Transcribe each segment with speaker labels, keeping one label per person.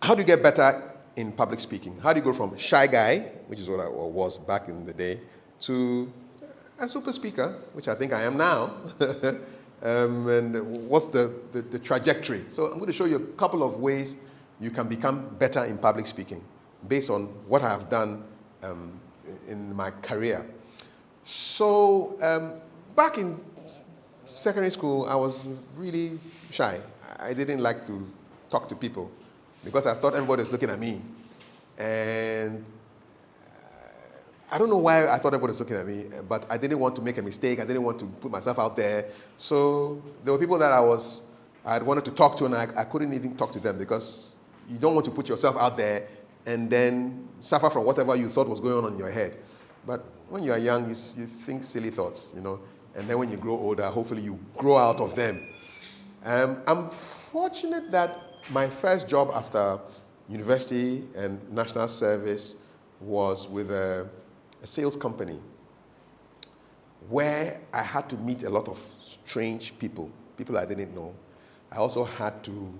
Speaker 1: how do you get better in public speaking? How do you go from shy guy, which is what I was back in the day, to a super speaker, which I think I am now? And what's the trajectory? So I'm going to show you a couple of ways you can become better in public speaking based on what I have done in my career. So back in secondary school, I was really shy. I didn't like to talk to people because I thought everybody was looking at me. And I don't know why I thought everybody was looking at me, but I didn't want to make a mistake. I didn't want to put myself out there. So there were people that I had wanted to talk to, and I couldn't even talk to them because you don't want to put yourself out there and then suffer from whatever you thought was going on in your head. But when you are young, you think silly thoughts, you know, and then when you grow older, hopefully you grow out of them. I'm fortunate that my first job after university and national service was with a sales company where I had to meet a lot of strange people I didn't know. I also had to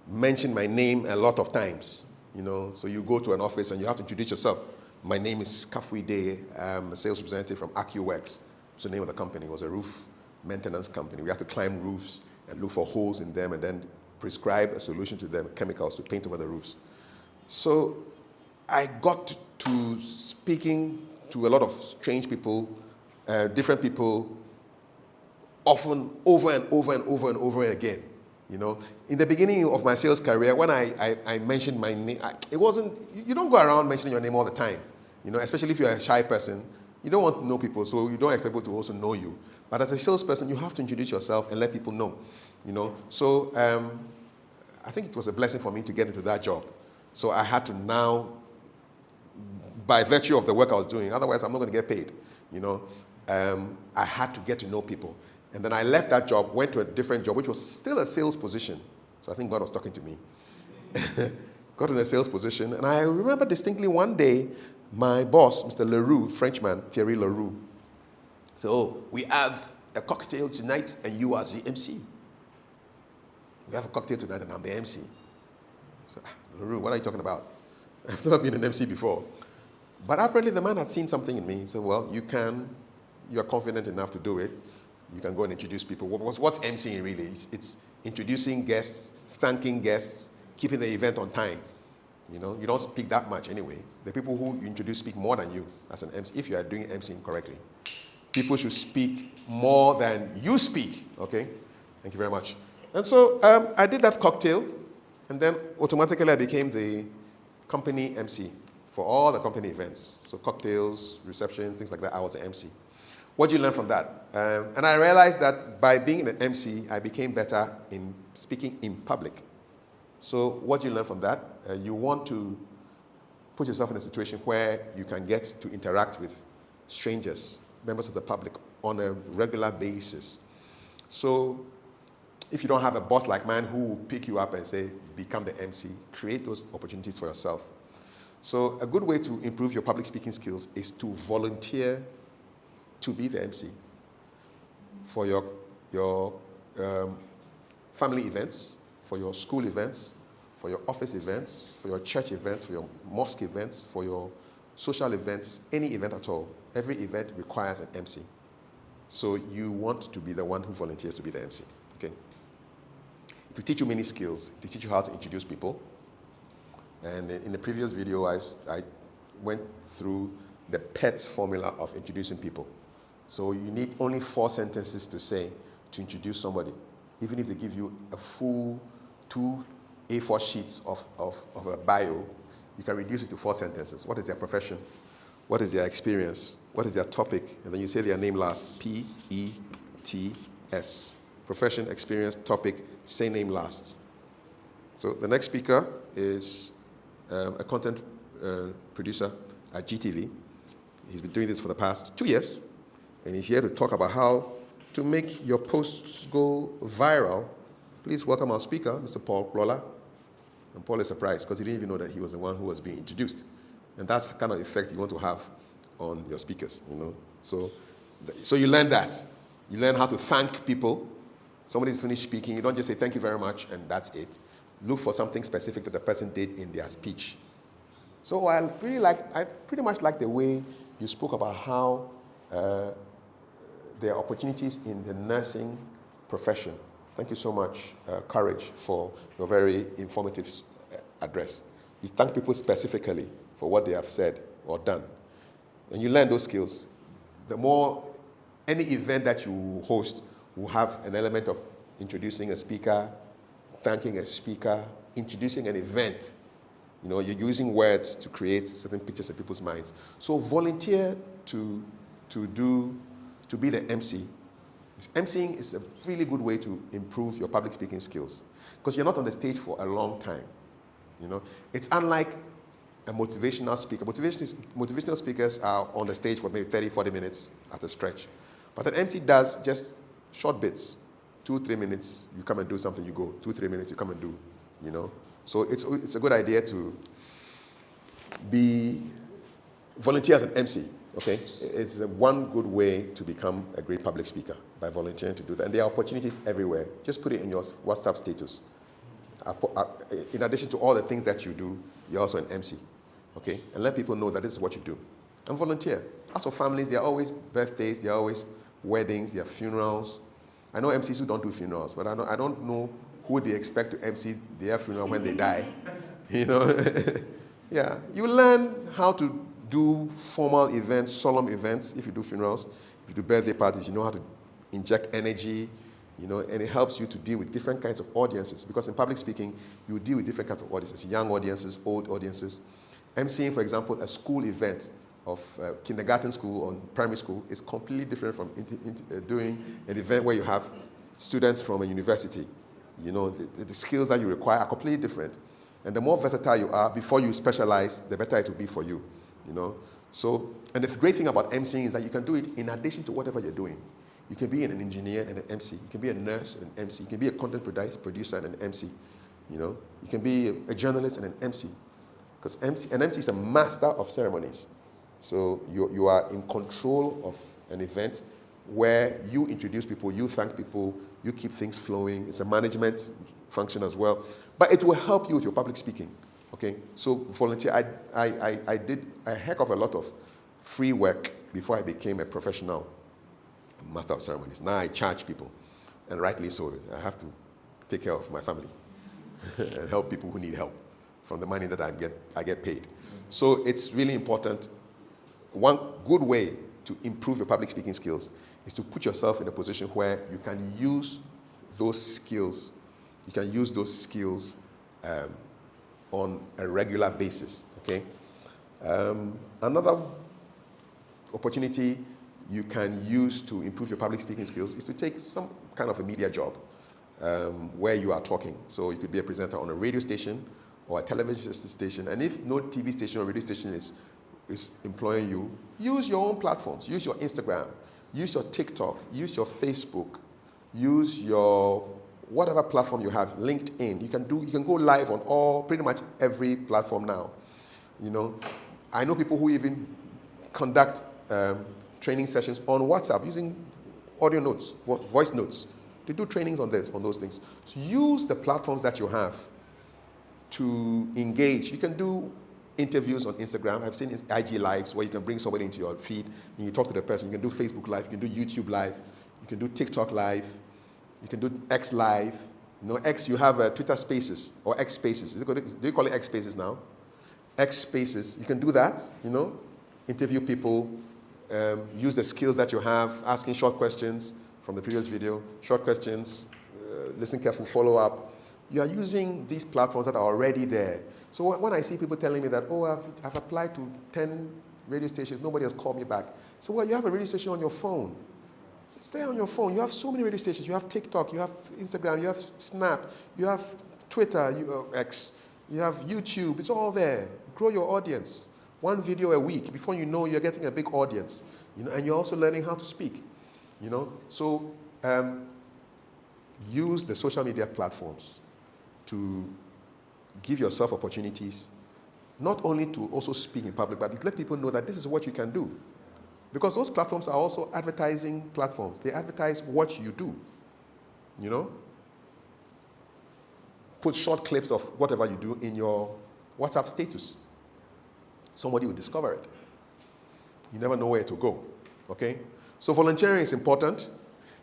Speaker 1: mention my name a lot of times, you know. So you go to an office and you have to introduce yourself. My name is Kafui Day. I'm a sales representative from AccuWorks. So the name of the company was a roof maintenance company. We had to climb roofs and look for holes in them and then prescribe a solution to them, chemicals to paint over the roofs. So I got to speaking to a lot of strange people, different people, often over and over and over and over again. You know, in the beginning of my sales career, when I mentioned my name, it wasn't, you don't go around mentioning your name all the time. You know, especially if you're a shy person, you don't want to know people, so you don't expect people to also know you. But as a salesperson, you have to introduce yourself and let people know. You know, so I think it was a blessing for me to get into that job. So I had to now, by virtue of the work I was doing, otherwise I'm not going to get paid. You know, I had to get to know people. And then I left that job, went to a different job, which was still a sales position. So I think God was talking to me. Got in a sales position. And I remember distinctly one day, my boss, Mr. Leroux, Frenchman, Thierry Leroux, said, "Oh, we have a cocktail tonight and you are the MC. We have a cocktail tonight and I'm the MC. So, Leroux, what are you talking about? I've never been an MC before. But apparently the man had seen something in me. He said, well, you are confident enough to do it. You can go and introduce people. What's MCing really? It's introducing guests, thanking guests, keeping the event on time. You know, you don't speak that much anyway. The people who you introduce speak more than you as an MC, if you are doing MCing correctly. People should speak more than you speak, okay? Thank you very much. And so I did that cocktail, and then automatically I became the company MC for all the company events. So cocktails, receptions, things like that, I was the MC. What did you learn from that? And I realized that by being an MC, I became better in speaking in public. So what do you learn from that? You want to put yourself in a situation where you can get to interact with strangers, members of the public, on a regular basis. So if you don't have a boss like mine who will pick you up and say, become the MC, create those opportunities for yourself. So a good way to improve your public speaking skills is to volunteer to be the MC for your family events, for your school events, for your office events, for your church events, for your mosque events, for your social events, any event at all. Every event requires an MC. So you want to be the one who volunteers to be the MC, okay? To teach you many skills, to teach you how to introduce people. And in the previous video, I went through the PETS formula of introducing people. So you need only 4 sentences to say to introduce somebody. Even if they give you a full 2 A4 sheets of a bio, you can reduce it to 4 sentences. What is their profession? What is their experience? What is their topic? And then you say their name last. P-E-T-S. Profession, experience, topic, say name last. So the next speaker is a content producer at GTV. He's been doing this for the past 2 years. And he's here to talk about how to make your posts go viral. Please welcome our speaker, Mr. Paul Plola. And Paul is surprised because he didn't even know that he was the one who was being introduced. And that's the kind of effect you want to have on your speakers, you know. So you learn that. You learn how to thank people. Somebody's finished speaking. You don't just say thank you very much and that's it. look for something specific that the person did in their speech. So I pretty much like the way you spoke about how there are opportunities in the nursing profession. Thank you so much, Courage, for your very informative address. You thank people specifically for what they have said or done. And you learn those skills. The more any event that you host will have an element of introducing a speaker, thanking a speaker, introducing an event. You know, you're using words to create certain pictures in people's minds. So volunteer to be the MC. MCing is a really good way to improve your public speaking skills because you're not on the stage for a long time. You know, it's unlike a motivational speaker. Motivational speakers are on the stage for maybe 30, 40 minutes at a stretch. But an MC does just short bits. 2-3 minutes, you come and do something, you go. 2-3 minutes, you come and do, you know. So it's a good idea to volunteer as an MC, okay? It's one good way to become a great public speaker, by volunteering to do that. And there are opportunities everywhere. Just put it in your WhatsApp status. In addition to all the things that you do, you're also an MC, okay? And let people know that this is what you do. And volunteer. As for families, there are always birthdays, there are always weddings, there are funerals. I know MCs who don't do funerals, but I don't know who they expect to MC their funeral when they die. You know? Yeah. You learn how to do formal events, solemn events, if you do funerals. If you do birthday parties, you know how to inject energy, you know, and it helps you to deal with different kinds of audiences. Because in public speaking, you deal with different kinds of audiences, young audiences, old audiences. MCing, for example, a school event of kindergarten school or primary school is completely different from doing an event where you have students from a university. You know, the skills that you require are completely different. And the more versatile you are, before you specialize, the better it will be for you, you know. So, and the great thing about MCing is that you can do it in addition to whatever you're doing. You can be an engineer and an MC. You can be a nurse and an MC. You can be a content producer and an MC, you know. You can be a journalist and an MC. Because an MC is a master of ceremonies. So you are in control of an event where you introduce people, you thank people, you keep things flowing. It's a management function as well. But it will help you with your public speaking, okay? So volunteer, I did a heck of a lot of free work before I became a professional master of ceremonies. Now I charge people, and rightly so. I have to take care of my family and help people who need help from the money that I get paid. So it's really important. One good way to improve your public speaking skills is to put yourself in a position where you can use those skills. You can use those skills on a regular basis, okay? Another opportunity you can use to improve your public speaking skills is to take some kind of a media job where you are talking. So you could be a presenter on a radio station or a television station, and if no TV station or radio station is employing you, use your own platforms. Use your Instagram, use your TikTok, use your Facebook, use your whatever platform you have, LinkedIn. You can go live on pretty much every platform now. You know, I know people who even conduct training sessions on WhatsApp using audio notes, voice notes. They do trainings on those things. So use the platforms that you have to engage. You can do interviews on Instagram. I've seen IG Lives where you can bring somebody into your feed and you talk to the person. You can do Facebook Live. You can do YouTube Live. You can do TikTok Live. You can do X Live. You know, X, you have Twitter Spaces or X Spaces. Do you call it X Spaces now? X Spaces. You can do that, you know, interview people, use the skills that you have, asking short questions from the previous video, short questions, listen careful, follow up. You are using these platforms that are already there. So when I see people telling me that, oh, I've applied to 10 radio stations, nobody has called me back. So, well, you have a radio station on your phone. It's there on your phone. You have so many radio stations. You have TikTok, you have Instagram, you have Snap, you have Twitter, X, you have YouTube. It's all there. Grow your audience. One video a week. Before you know, you're getting a big audience. You know, and you're also learning how to speak. You know, so use the social media platforms to give yourself opportunities, not only to also speak in public, but let people know that this is what you can do. Because those platforms are also advertising platforms. They advertise what you do, you know? put short clips of whatever you do in your WhatsApp status. Somebody will discover it. You never know where to go, okay? So volunteering is important.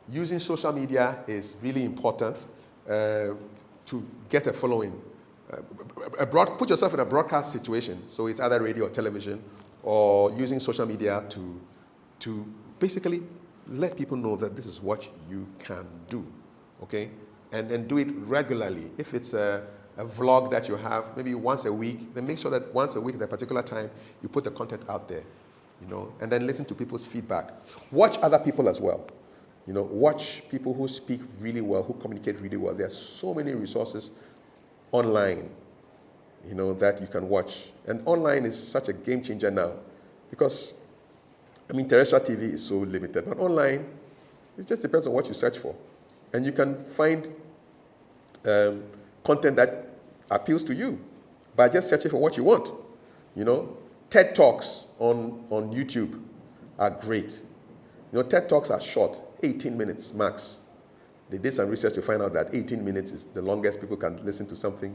Speaker 1: Using social media is really important to get a following. Put yourself in a broadcast situation, so it's either radio or television, or using social media to basically let people know that this is what you can do, okay? And do it regularly. If it's a vlog that you have, maybe once a week, then make sure that once a week at a particular time, you put the content out there, and then listen to people's feedback. Watch other people as well. Watch people who speak really well, who communicate really well. There are so many resources online, that you can watch. And online is such a game changer now because, terrestrial TV is so limited. But online, it just depends on what you search for. And you can find content that appeals to you by just searching for what you want. TED Talks on YouTube are great. TED Talks are short, 18 minutes max. They did some research to find out that 18 minutes is the longest people can listen to something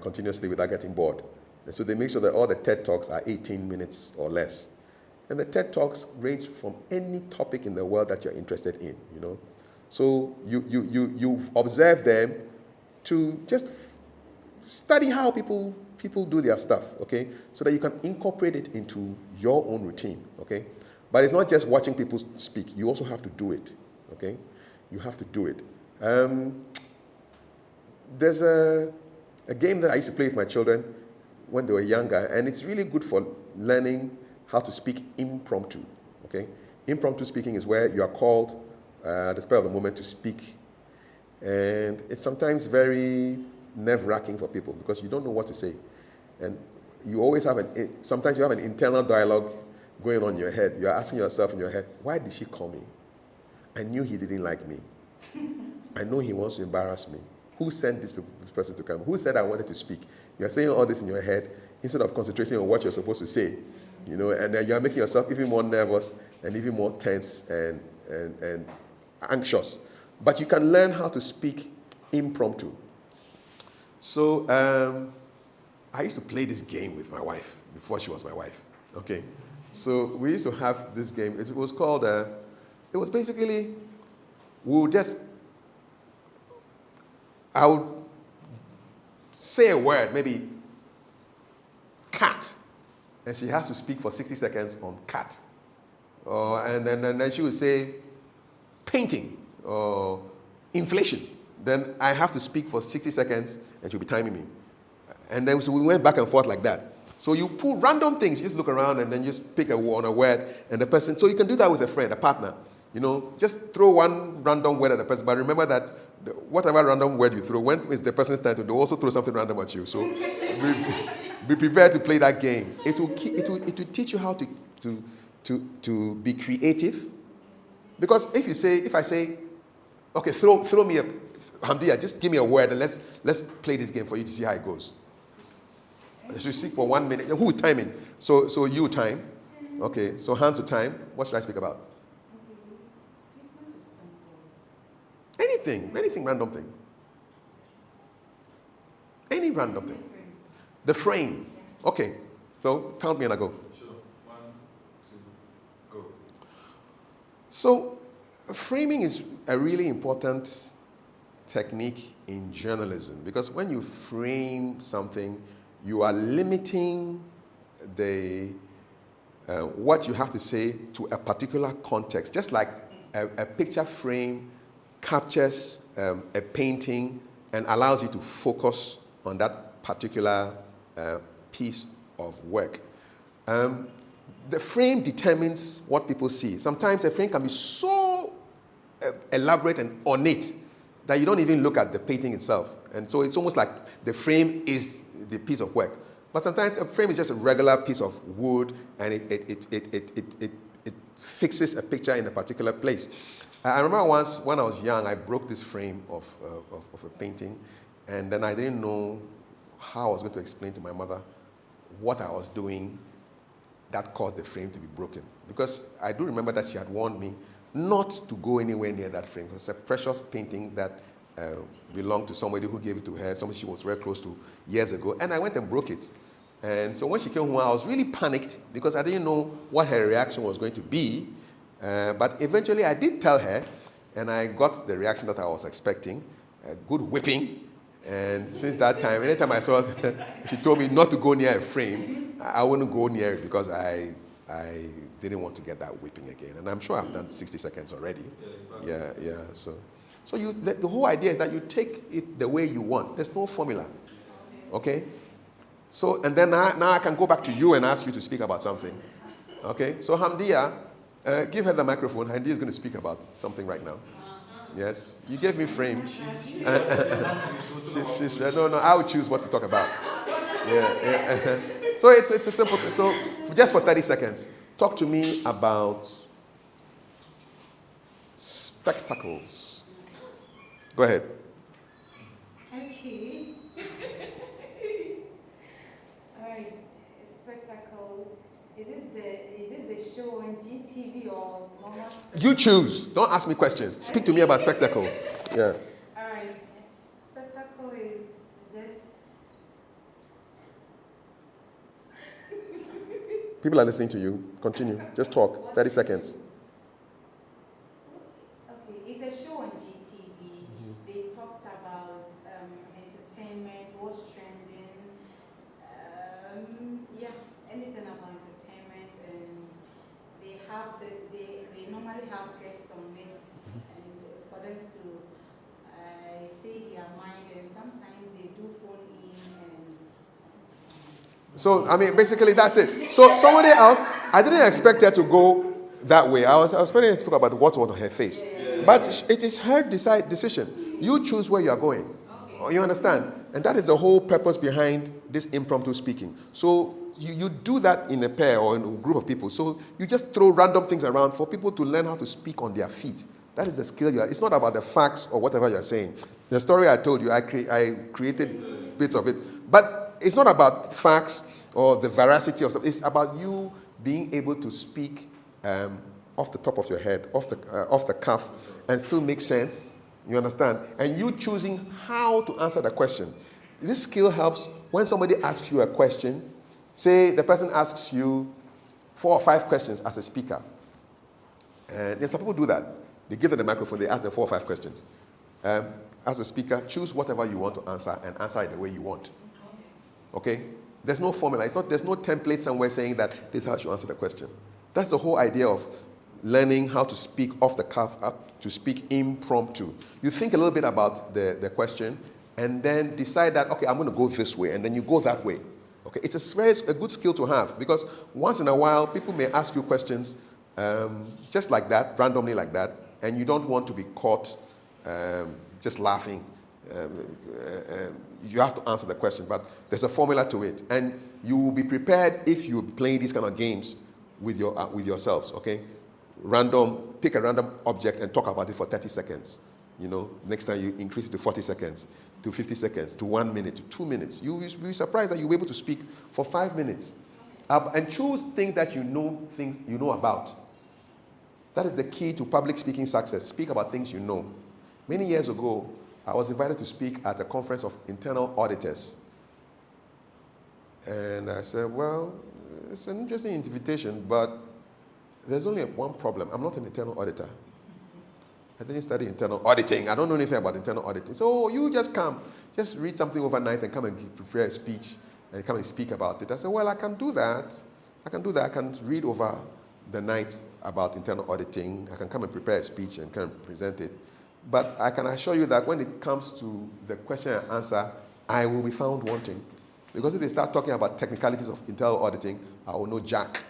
Speaker 1: continuously without getting bored. And so they make sure that all the TED Talks are 18 minutes or less. And the TED Talks range from any topic in the world that you're interested in, So you observe them to just study how people do their stuff, okay? So that you can incorporate it into your own routine, okay? But it's not just watching people speak. You also have to do it, okay? You have to do it. There's a game that I used to play with my children when they were younger, and it's really good for learning how to speak impromptu, okay? Impromptu speaking is where you are called at the spur of the moment to speak. And it's sometimes very nerve-wracking for people because you don't know what to say. And you always have sometimes you have an internal dialogue going on in your head. You're asking yourself in your head, why did she call me? I knew he didn't like me. I know he wants to embarrass me. Who sent this person to come? Who said I wanted to speak? You're saying all this in your head instead of concentrating on what you're supposed to say. And then you're making yourself even more nervous and even more tense and anxious. But you can learn how to speak impromptu. So I used to play this game with my wife before she was my wife. Okay, so we used to have this game. It was called. It was basically I would say a word, maybe cat, and she has to speak for 60 seconds on cat. And then she would say painting or inflation. Then I have to speak for 60 seconds and she'll be timing me. And then so we went back and forth like that. So you pull random things, you just look around and then just pick a word and the person. So you can do that with a friend, a partner. Just throw one random word at the person. But remember that whatever random word you throw, when it's the person's time to also throw something random at you. So be prepared to play that game. It will teach you how to be creative. Because if I say, okay, throw me Hamdia, just give me a word and let's play this game for you to see how it goes. I should speak for 1 minute. Who is timing? So you time. Okay, so hands to time. What should I speak about? Anything, random thing. Any random thing. The frame. Okay, so count me and I go.
Speaker 2: Sure. 1, 2, go.
Speaker 1: So framing is a really important technique in journalism because when you frame something, you are limiting what you have to say to a particular context. Just like a picture frame captures a painting and allows you to focus on that particular piece of work. The frame determines what people see. Sometimes a frame can be so elaborate and ornate that you don't even look at the painting itself. And so it's almost like the frame is the piece of work. But sometimes a frame is just a regular piece of wood and it fixes a picture in a particular place. I remember once when I was young, I broke this frame of a painting, and then I didn't know how I was going to explain to my mother what I was doing that caused the frame to be broken. Because I do remember that she had warned me not to go anywhere near that frame. It's a precious painting that belonged to somebody who gave it to her, somebody she was very close to years ago, and I went and broke it. And so when she came home, I was really panicked because I didn't know what her reaction was going to be. But eventually I did tell her, and I got the reaction that I was expecting, a good whipping. And since that time, anytime I saw her, she told me not to go near a frame, I wouldn't go near it because I didn't want to get that whipping again. And I'm sure I've done 60 seconds already. Yeah. So the whole idea is that you take it the way you want. There's no formula. Okay? So, and then now I can go back to you and ask you to speak about something. Okay? So Hamdia, give her the microphone. Hamdia is going to speak about something right now. Yes? You gave me frame. No, I will choose what to talk about. Yeah. So it's a simple thing. So just for 30 seconds, talk to me about spectacles. Go ahead.
Speaker 3: Okay. All right. Spectacle. Is it the show on GTV or normal?
Speaker 1: You choose. Don't ask me questions. Speak to me about spectacle. Yeah.
Speaker 3: All right. Spectacle is just.
Speaker 1: People are listening to you. Continue. Just talk. 30 seconds.
Speaker 3: Okay. It's a show on GTV. They talked about entertainment, what's trending. Anything about entertainment, and they normally have guests on it, and for them to say their mind, and sometimes they do phone in and.
Speaker 1: So, I mean, basically that's it. So somebody else, I didn't expect her to go that way. I was expecting her to talk about what's on her face. But it is her decision. You choose where you are going. You understand? And that is the whole purpose behind this impromptu speaking. So you do that in a pair or in a group of people. So you just throw random things around for people to learn how to speak on their feet. That is the skill you are. It's not about the facts or whatever you're saying. The story I told you, I created bits of it. But it's not about facts or the veracity of stuff. It's about you being able to speak off the top of your head, off the cuff, and still make sense. You understand? And you choosing how to answer the question. This skill helps when somebody asks you a question. Say the person asks you 4 or 5 questions as a speaker. And then some people do that. They give them the microphone, they ask them 4 or 5 questions. As a speaker, choose whatever you want to answer and answer it the way you want. Okay? There's no formula. There's no template somewhere saying that this is how you answer the question. That's the whole idea of learning how to speak off the cuff, to speak impromptu. You think a little bit about the question and then decide that, okay, I'm going to go this way, and then you go that way. Okay, it's a good skill to have because once in a while people may ask you questions just like that, randomly like that, and you don't want to be caught just laughing. You have to answer the question, but there's a formula to it, and you will be prepared if you're playing these kind of games with yourselves. Okay, pick a random object and talk about it for 30 seconds. You know, next time you increase it to 40 seconds, to 50 seconds, to 1 minute, to 2 minutes. You'll be surprised that you'll be able to speak for 5 minutes. And choose things that you know about. That is the key to public speaking success. Speak about things you know. Many years ago, I was invited to speak at a conference of internal auditors. And I said, well, it's an interesting invitation, but there's only one problem. I'm not an internal auditor. I didn't study internal auditing. I don't know anything about internal auditing. So you just come, just read something overnight and come and prepare a speech and come and speak about it. I said, well, I can do that. I can read over the night about internal auditing. I can come and prepare a speech and come and present it. But I can assure you that when it comes to the question and answer, I will be found wanting. Because if they start talking about technicalities of internal auditing, I will know jack,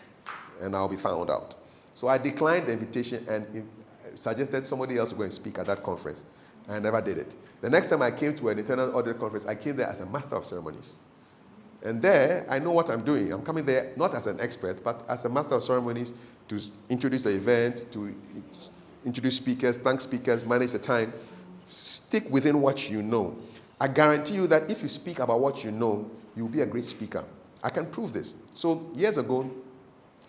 Speaker 1: and I'll be found out. So I declined the invitation and suggested somebody else go and speak at that conference. I never did it. The next time I came to an internal audit conference, I came there as a master of ceremonies. And there, I know what I'm doing. I'm coming there not as an expert, but as a master of ceremonies to introduce the event, to introduce speakers, thank speakers, manage the time. Stick within what you know. I guarantee you that if you speak about what you know, you'll be a great speaker. I can prove this. So years ago,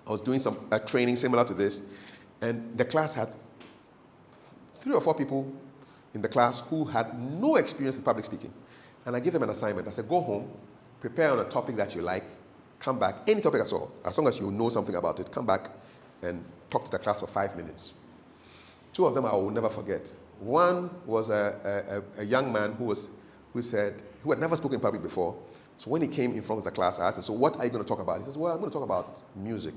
Speaker 1: I was doing some training similar to this, and the class had 3 or 4 people in the class who had no experience with public speaking. And I gave them an assignment. I said, go home, prepare on a topic that you like, come back, any topic at all, as long as you know something about it, come back and talk to the class for 5 minutes. 2 of them I will never forget. One was a young man who had never spoken in public before. So when he came in front of the class, I asked him, so what are you going to talk about? He says, well, I'm going to talk about music.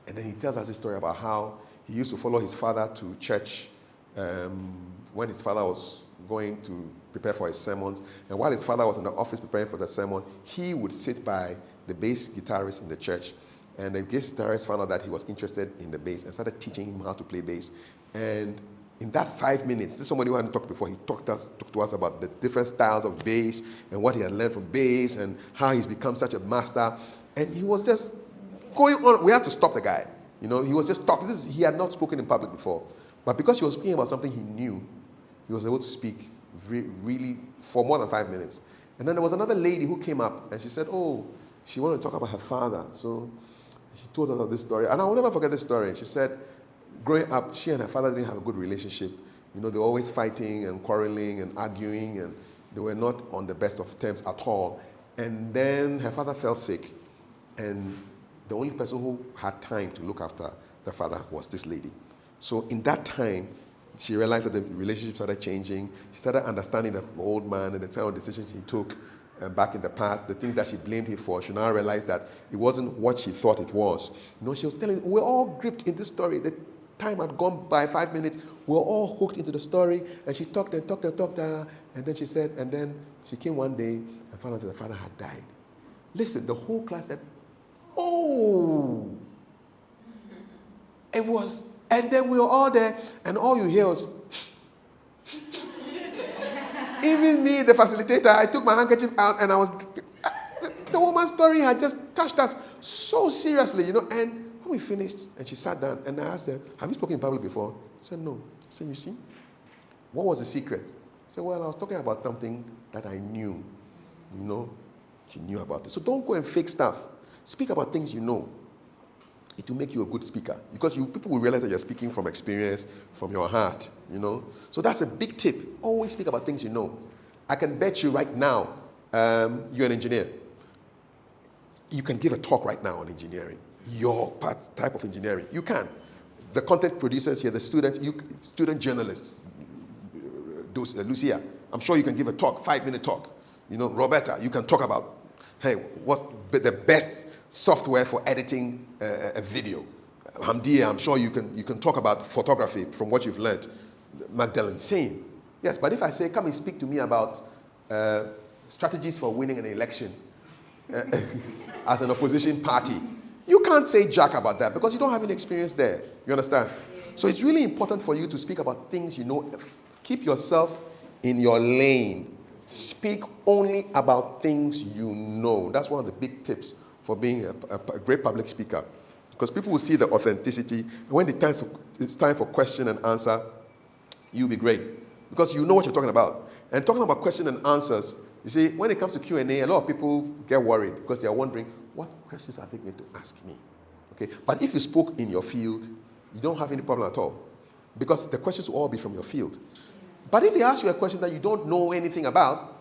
Speaker 1: And then he tells us a story about how he used to follow his father to church when his father was going to prepare for his sermons. And while his father was in the office preparing for the sermon, he would sit by the bass guitarist in the church. And the bass guitarist found out that he was interested in the bass and started teaching him how to play bass. And in that 5 minutes, this is somebody who hadn't talked before. He talked to us about the different styles of bass and what he had learned from bass and how he's become such a master. And he was just going on. We had to stop the guy. You know, he was just talking. He had not spoken in public before. But because he was speaking about something he knew, he was able to speak really for more than 5 minutes. And then there was another lady who came up and she said, oh, she wanted to talk about her father. So she told us of this story. And I will never forget this story. She said, growing up, she and her father didn't have a good relationship. You know, they were always fighting and quarreling and arguing, and they were not on the best of terms at all. And then her father fell sick, and the only person who had time to look after the father was this lady. So in that time, she realized that the relationship started changing. She started understanding the old man and the kind of decisions he took back in the past, the things that she blamed him for. She now realized that it wasn't what she thought it was. You know, she was telling, we're all gripped in this story. The time had gone by 5 minutes. We were all hooked into the story. And she talked and talked and talked. And then she said, and then she came one day and found out that the father had died. Listen, the whole class said, oh. It was, and then we were all there, and all you hear was, even me, the facilitator, I took my handkerchief out, and I was, the woman's story had just touched us so seriously, you know. And when we finished, and she sat down, and I asked her, have you spoken in public before? She said, no. I said, you see, what was the secret? I said, well, I was talking about something that I knew, you know. She knew about it. So don't go and fake stuff. Speak about things you know. It will make you a good speaker, because people will realize that you're speaking from experience, from your heart, you know. So that's a big tip. Always speak about things you know. I can bet you right now, you're an engineer. You can give a talk right now on engineering, your type of engineering. You can. The content producers here, the students, student journalists, Lucia, I'm sure you can give a talk, 5-minute talk. You know, Roberta, you can talk about, hey, what's the best software for editing a video. Hamdia, I'm sure you can talk about photography from what you've learned. Magdalene, same. Yes, but if I say, come and speak to me about strategies for winning an election as an opposition party, you can't say jack about that because you don't have any experience there. You understand? So it's really important for you to speak about things you know. Keep yourself in your lane. Speak only about things you know. That's one of the big tips for being a great public speaker, because people will see the authenticity. And when it's time for question and answer, you'll be great because you know what you're talking about. And talking about question and answers, you see, when it comes to Q&A, a lot of people get worried because they are wondering, what questions are they going to ask me? Okay, but if you spoke in your field, you don't have any problem at all, because the questions will all be from your field. But if they ask you a question that you don't know anything about,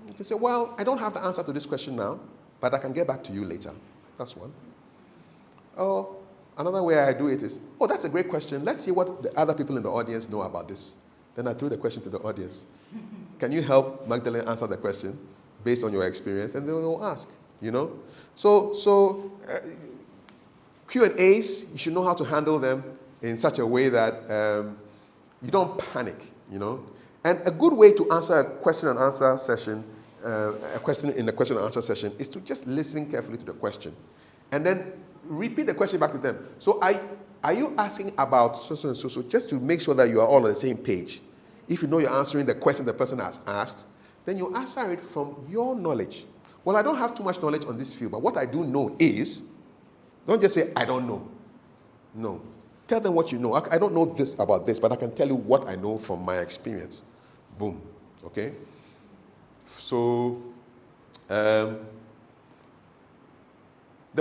Speaker 1: you can say, well, I don't have the answer to this question now, but I can get back to you later. That's one. Oh, another way I do it is, oh, that's a great question. Let's see what the other people in the audience know about this. Then I throw the question to the audience. Can you help Magdalene answer the question based on your experience? And they will ask, you know. So Q&As, you should know how to handle them in such a way that you don't panic, you know. And a good way to answer a question and answer session, a question in the question and answer session, is to just listen carefully to the question and then repeat the question back to them. So are you asking about so just to make sure that you are all on the same page? If you know you're answering the question the person has asked, then you answer it from your knowledge. Well, I don't have too much knowledge on this field, but what I do know is, don't just say, I don't know. No. Tell them what you know. I don't know this about this, but I can tell you what I know from my experience. Boom. Okay? So, the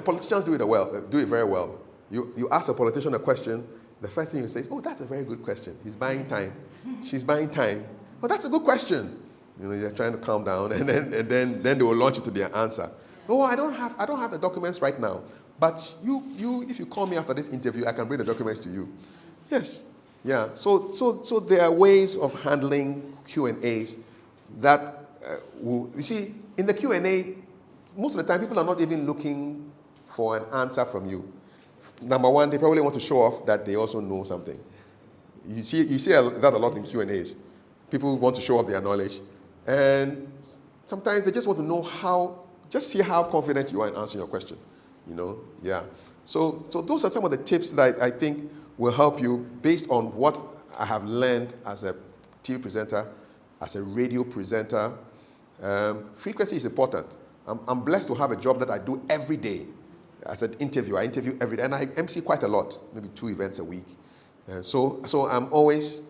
Speaker 1: politicians do it very well. You ask a politician a question, the first thing you say is, oh, that's a very good question. He's buying time. She's buying time. Oh, that's a good question. You know, you're trying to calm down, and then they will launch into their answer. Oh, I don't have the documents right now. But if you call me after this interview, I can bring the documents to you. Yes. Yeah. So there are ways of handling Q&As that you see, in the Q&A, most of the time people are not even looking for an answer from you. Number one, they probably want to show off that they also know something. You see that a lot in Q&As. People want to show off their knowledge. And sometimes they just want to know just see how confident you are in answering your question. You know, yeah. So those are some of the tips that I think will help you based on what I have learned as a TV presenter, as a radio presenter. Frequency is important. I'm blessed to have a job that I do every day. As an interviewer, I interview every day, and I MC quite a lot, maybe 2 events a week. So I'm always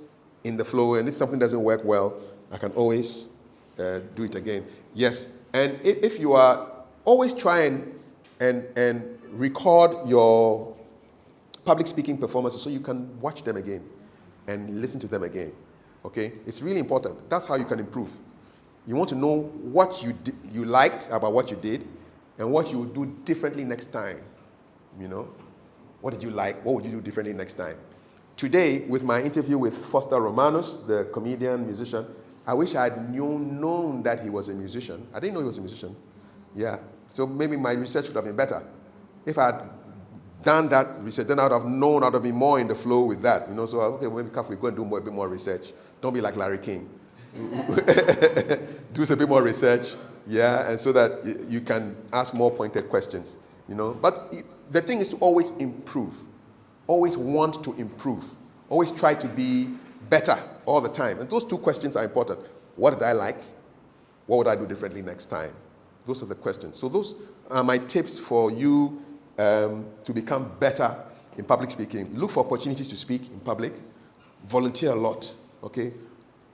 Speaker 1: in the flow, and if something doesn't work well, I can always do it again. Yes, and if you are always trying and record your public speaking performances so you can watch them again and listen to them again. Okay, it's really important. That's how you can improve. You want to know what you liked about what you did and what you would do differently next time. You know, what did you like? What would you do differently next time? Today, with my interview with Foster Romanus, the comedian, musician, I wish I had known that he was a musician. I didn't know he was a musician. Yeah, so maybe my research would have been better. If I had done that research, then I would have known, I would have been more in the flow with that. You know, so okay, maybe we go and do a bit more research. Don't be like Larry King. Do a bit more research, yeah, and so that you can ask more pointed questions, you know. But the thing is to always improve, always want to improve, always try to be better all the time. And those 2 questions are important. What did I like? What would I do differently next time? Those are the questions. So those are my tips for you to become better in public speaking. Look for opportunities to speak in public. Volunteer a lot, okay?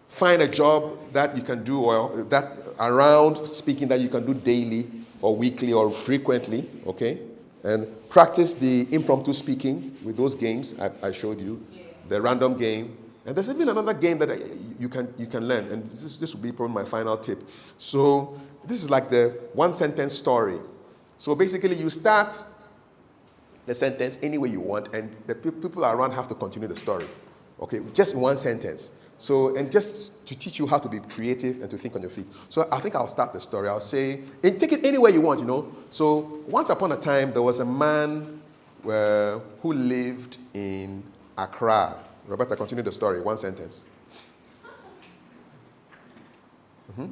Speaker 1: Find a job that you can do or that around speaking that you can do daily or weekly or frequently, okay? And practice the impromptu speaking with those games I showed you, the random game. And there's even another game that you can learn, and this will be probably my final tip. So this is like the 1-sentence story. So basically you start the sentence any way you want, and the people around have to continue the story, okay? Just 1 sentence. So, and just to teach you how to be creative and to think on your feet. So I think I'll start the story. I'll say, and take it anywhere you want, you know. So once upon a time, there was a man who lived in Accra. Roberta, continue the story. 1 sentence. There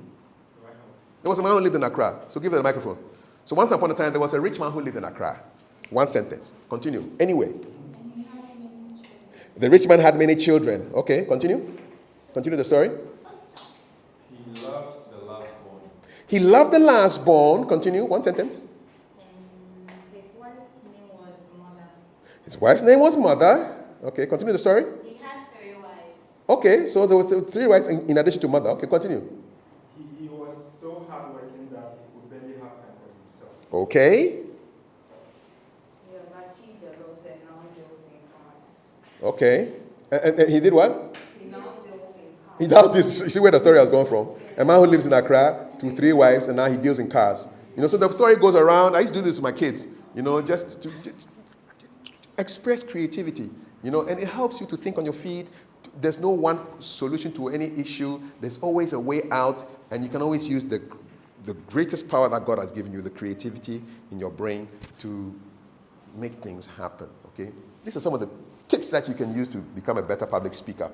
Speaker 1: was a man who lived in Accra. So give her the microphone. So once upon a time, there was a rich man who lived in Accra. 1 sentence. Continue. Anyway. The rich man had many children. Okay, continue. Continue the story.
Speaker 2: He loved the lastborn.
Speaker 1: He loved the lastborn. Continue. 1 sentence.
Speaker 3: His wife's name was Mother.
Speaker 1: His wife's name was Mother. Okay, continue the story.
Speaker 3: He had 3 wives.
Speaker 1: Okay, so there was 3 wives in addition to Mother. Okay, continue.
Speaker 2: He was so hardworking that he could barely have time for himself.
Speaker 1: Okay.
Speaker 3: He has achieved a lot and now deals in cars.
Speaker 1: Okay. And he did what?
Speaker 3: He now deals in cars.
Speaker 1: He does this. You see where the story has gone from? A man who lives in Accra to 3 wives, and now he deals in cars. You know, so the story goes around. I used to do this with my kids, you know, just to express creativity, you know, and it helps you to think on your feet. There's no one solution to any issue. There's always a way out, and you can always use the greatest power that God has given you, the creativity in your brain, to make things happen, okay? These are some of the tips that you can use to become a better public speaker.